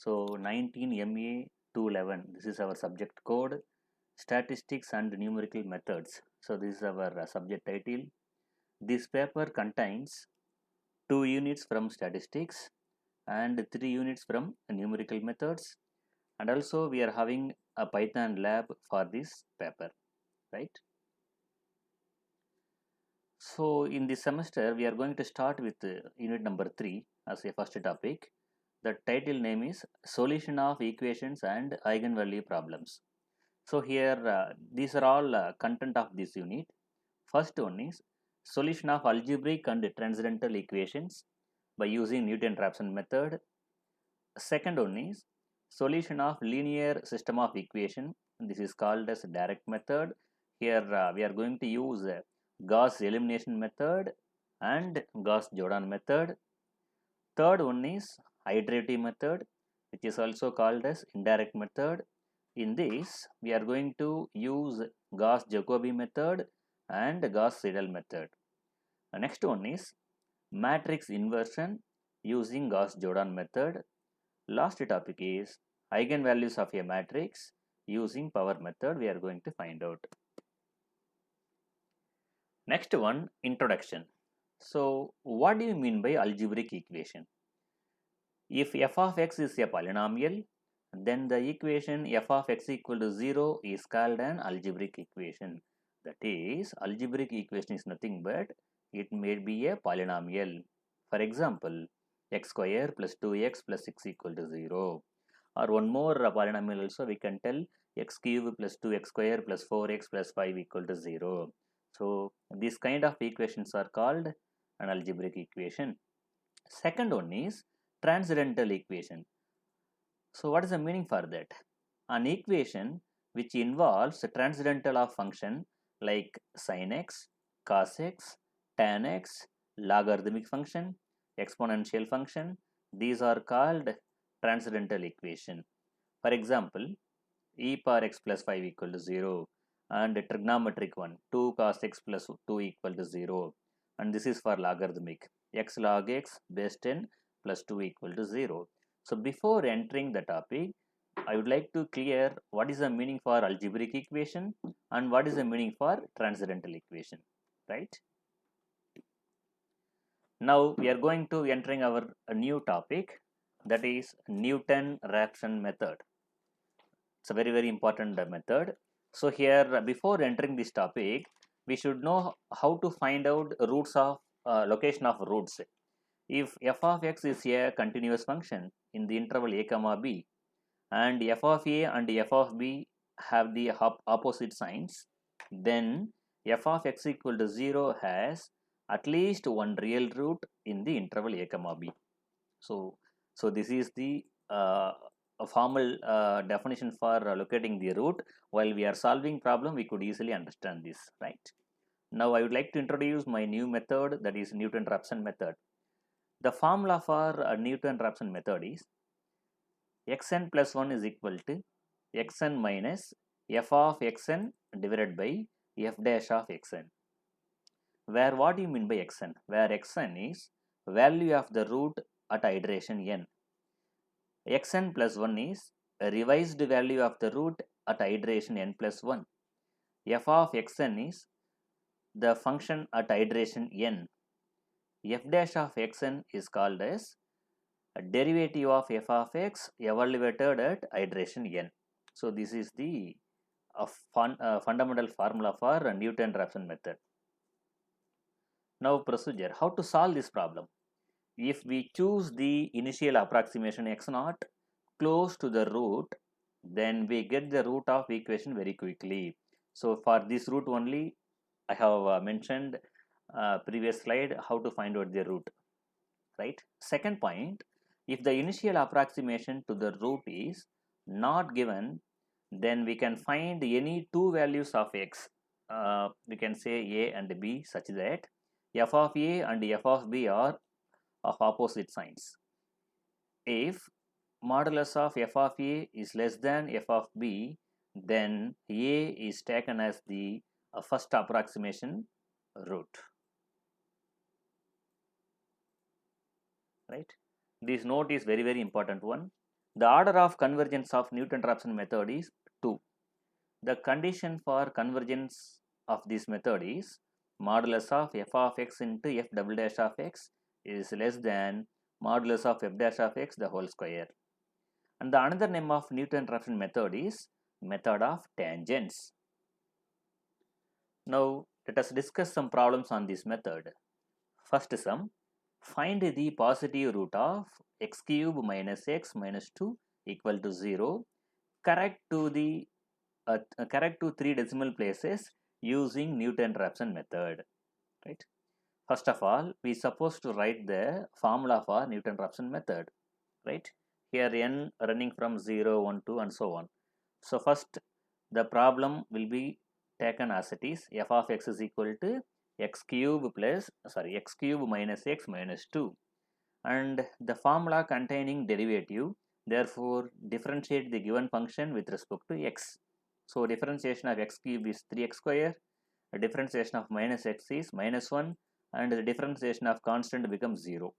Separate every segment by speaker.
Speaker 1: So 19 MA 211, this is our subject code, statistics and numerical methods. So this is our subject title. This paper contains 2 units from statistics and 3 units from numerical methods, and also we are having a Python lab for this paper, right? So in this semester we are going to start with unit number 3 as a first topic. The title name is Solution of Equations and Eigenvalue Problems. So here these are all content of this unit. First one is solution of algebraic and transcendental equations by using Newton-Raphson method. Second one is solution of linear system of equation. This is called as direct method. Here we are going to use Gauss elimination method and Gauss-Jordan method. Third one is iterative method, which is also called as indirect method. In this, we are going to use Gauss-Jacobi method and Gauss-Seidel method. The next one is matrix inversion using Gauss-Jordan method. Last topic is eigenvalues of a matrix using power method. We are going to find out. Next one, introduction. So, what do you mean by algebraic equation? If f of x is a polynomial, then the equation f of x equal to 0 is called an algebraic equation. That is, algebraic equation is nothing but it may be a polynomial. For example, x square plus 2x plus 6 equal to 0. Or one more polynomial also we can tell x cube plus 2x square plus 4x plus 5 equal to 0. So, these kind of equations are called an algebraic equation. Second one is transcendental equation. So what is the meaning for that? An equation which involves a transcendental of function like sin x, cos x, tan x, logarithmic function, exponential function, these are called transcendental equation. For example, e power x plus 5 equal to 0 and trigonometric one 2 cos x plus 2 equal to 0, and this is for logarithmic x log x base 10 plus 2 equal to 0. So before entering the topic, I would like to clear what is the meaning for algebraic equation and what is the meaning for transcendental equation, right? Now we are going to entering our new topic, that is Newton-Raphson method. It's a very important method. So here before entering this topic, we should know how to find out roots of location of roots. If f of x is a continuous function in the interval a comma b, and f of a and f of b have the opposite signs, then f of x equal to 0 has at least one real root in the interval a comma b. So this is the a formal definition for locating the root. While we are solving problem, we could easily understand this, right? Now I would like to introduce my new method, that is Newton-Raphson method. The formula for Newton-Raphson method is xn plus 1 is equal to xn minus f of xn divided by f dash of xn. Where what do you mean by xn? Where xn is value of the root at iteration n. Xn plus 1 is a revised value of the root at iteration n plus 1. F of xn is the function at iteration n. F dash of xn is called as a derivative of f of x evaluated at iteration n. So this is the fundamental formula for Newton-Raphson method. Now procedure, how to solve this problem? If we choose the initial approximation x naught close to the root, then we get the root of equation very quickly. So for this root only, I have mentioned previous slide how to find out the root, right? Second point, if the initial approximation to the root is not given, then we can find any two values of x. We can say a and b such that f of a and f of b are of opposite signs. If modulus of f of a is less than f of b, then a is taken as the first approximation root, right? This note is very important one. The order of convergence of Newton-Raphson method is 2. The condition for convergence of this method is modulus of f of x into f double dash of x is less than modulus of f dash of x the whole square. And the another name of Newton-Raphson method is method of tangents. Now let us discuss some problems on this method. First sum, find the positive root of x cube minus x minus 2 equal to 0. Correct to 3 decimal places using Newton-Raphson method. Right. First of all, we supposed to write the formula for Newton-Raphson method. Right. Here n running from 0, 1, 2 and so on. So first the problem will be taken as it is. F of x is equal to x cube minus x minus 2, and the formula containing derivative, therefore differentiate the given function with respect to x. So differentiation of x cube is 3x square, the differentiation of minus x is minus 1, and the differentiation of constant becomes 0.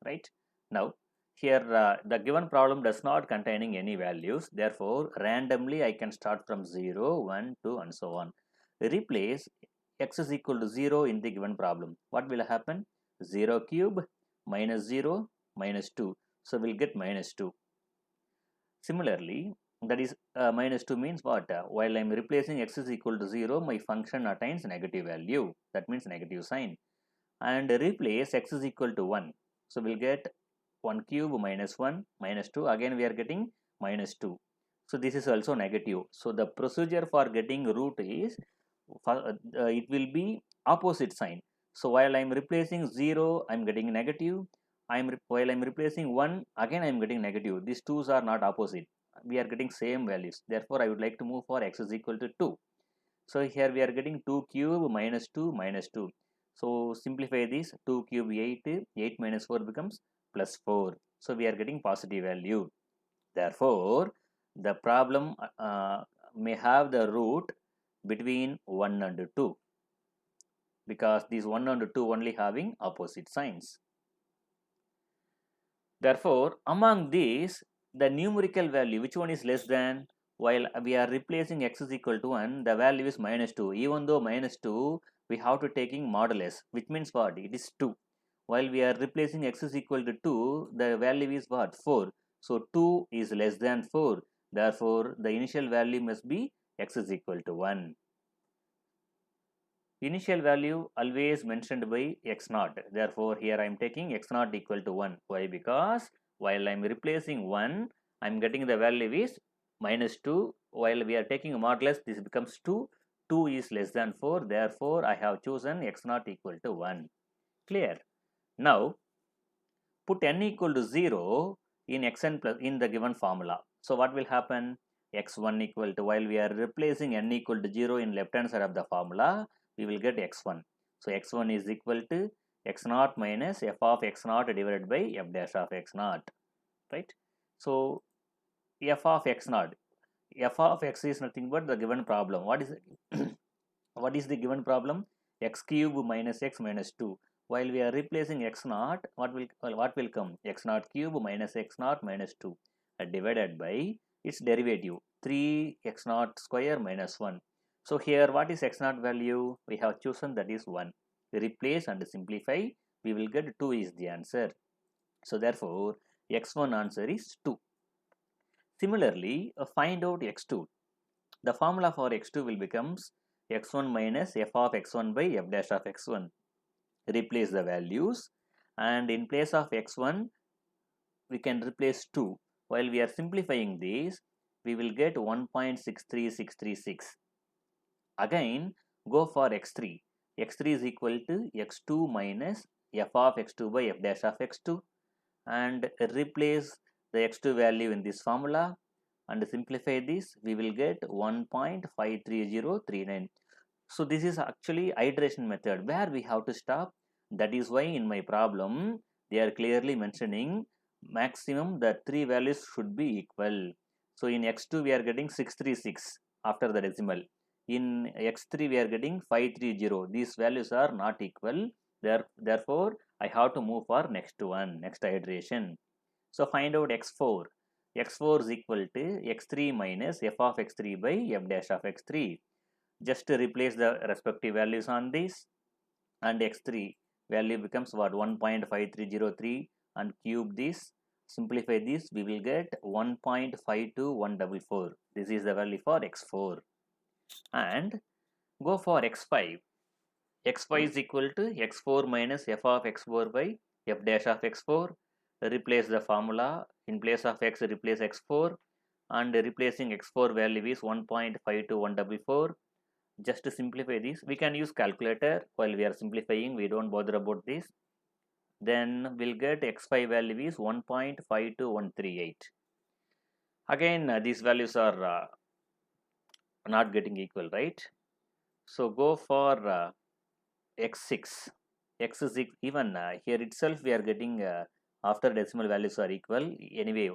Speaker 1: Right. Now here the given problem does not containing any values, therefore randomly I can start from 0, 1, 2 and so on. Replace x is equal to 0 in the given problem. What will happen? 0 cube minus 0 minus 2. So we'll get minus 2. Similarly, that is minus 2 means what? While I am replacing x is equal to 0, my function attains negative value. That means negative sign. And replace x is equal to 1. So we'll get 1 cube minus 1 minus 2. Again we are getting minus 2. So this is also negative. So the procedure for getting root is it will be opposite sign. So while I am replacing 0, I am getting negative. While I am replacing 1, again I am getting negative. These twos are not opposite. We are getting same values. Therefore, I would like to move for x is equal to 2. So here we are getting 2 cube minus 2 minus 2. So simplify this, 2 cube 8, 8 minus 4 becomes plus 4. So we are getting positive value. Therefore, the problem may have the root between 1 and 2, because these 1 and 2 only having opposite signs. Therefore, among these, the numerical value, which one is less than? While we are replacing x is equal to 1, the value is minus 2. Even though minus 2, we have to taking modulus, which means what? It is 2. While we are replacing x is equal to 2, the value is what? 4. So 2 is less than 4. Therefore, the initial value must be x is equal to 1. Initial value always mentioned by x naught. Therefore, here I am taking x naught equal to 1. Why? Because while I am replacing 1, I am getting the value is minus 2. While we are taking modulus, this becomes 2. 2 is less than 4. Therefore, I have chosen x naught equal to 1. Clear? Now, put n equal to 0 in xn plus in the given formula. So, what will happen? X1 equal to, while we are replacing n equal to 0 in left hand side of the formula, we will get x1. So x1 is equal to x naught minus f of x naught divided by f dash of x naught, right? So f of x naught, f of x is nothing but the given problem. What is what is the given problem? X cube minus x minus 2. While we are replacing x naught, what will come? X naught cube minus x naught minus 2 divided by its derivative 3 x naught square minus 1. So here what is x naught value? We have chosen that is 1. We replace and simplify, we will get 2 is the answer. So therefore x1 answer is 2. Similarly, find out x2. The formula for x2 will becomes x1 minus f of x1 by f dash of x1. Replace the values, and in place of x1 we can replace 2. While we are simplifying this, we will get 1.63636. Again go for x3. x3 is equal to x2 minus f of x2 by f dash of x2, and replace the x2 value in this formula and simplify this, we will get 1.53039. So this is actually iteration method where we have to stop. That is why in my problem they are clearly mentioning maximum the 3 values should be equal. So in x2 we are getting 636 after the decimal. In x3 we are getting 530. These values are not equal. Therefore I have to move for next iteration. So find out x4. x4 is equal to x3 minus f of x3 by f dash of x3. Just to replace the respective values on this, and x3 value becomes what, 1.5303, and cube this, simplify this, we will get 1.52144. This is the value for x4. And go for x5. x5 is equal to x4 minus f of x4 by f dash of x4. Replace the formula. In place of x, replace x4, and replacing x4 value is 1.52144. Just to simplify this, we can use calculator while we are simplifying, we don't bother about this. Then we'll get x5 value is 1.52138. Again, these values are not getting equal, right? So go for x6. X is even here itself we are getting after decimal values are equal. Anyway,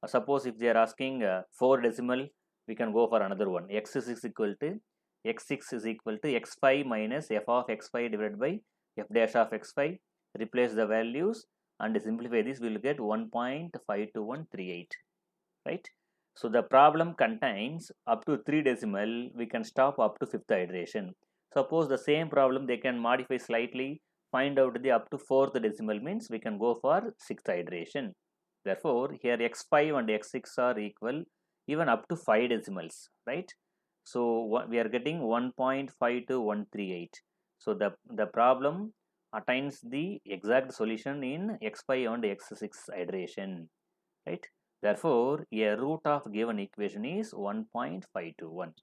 Speaker 1: suppose if they are asking 4 decimal, we can go for another one. X6 is equal to x5 minus f of x5 divided by f dash of x5. Replace the values and simplify this, we will get 1.52138, right? So the problem contains up to 3 decimal, we can stop up to 5th iteration. Suppose the same problem they can modify slightly, find out the up to 4th decimal, means we can go for 6th iteration. Therefore, here x5 and x6 are equal even up to 5 decimals, right? So we are getting 1.52138. So the problem attains the exact solution in x5 and x6 iteration, right? Therefore, a root of given equation is 1.521.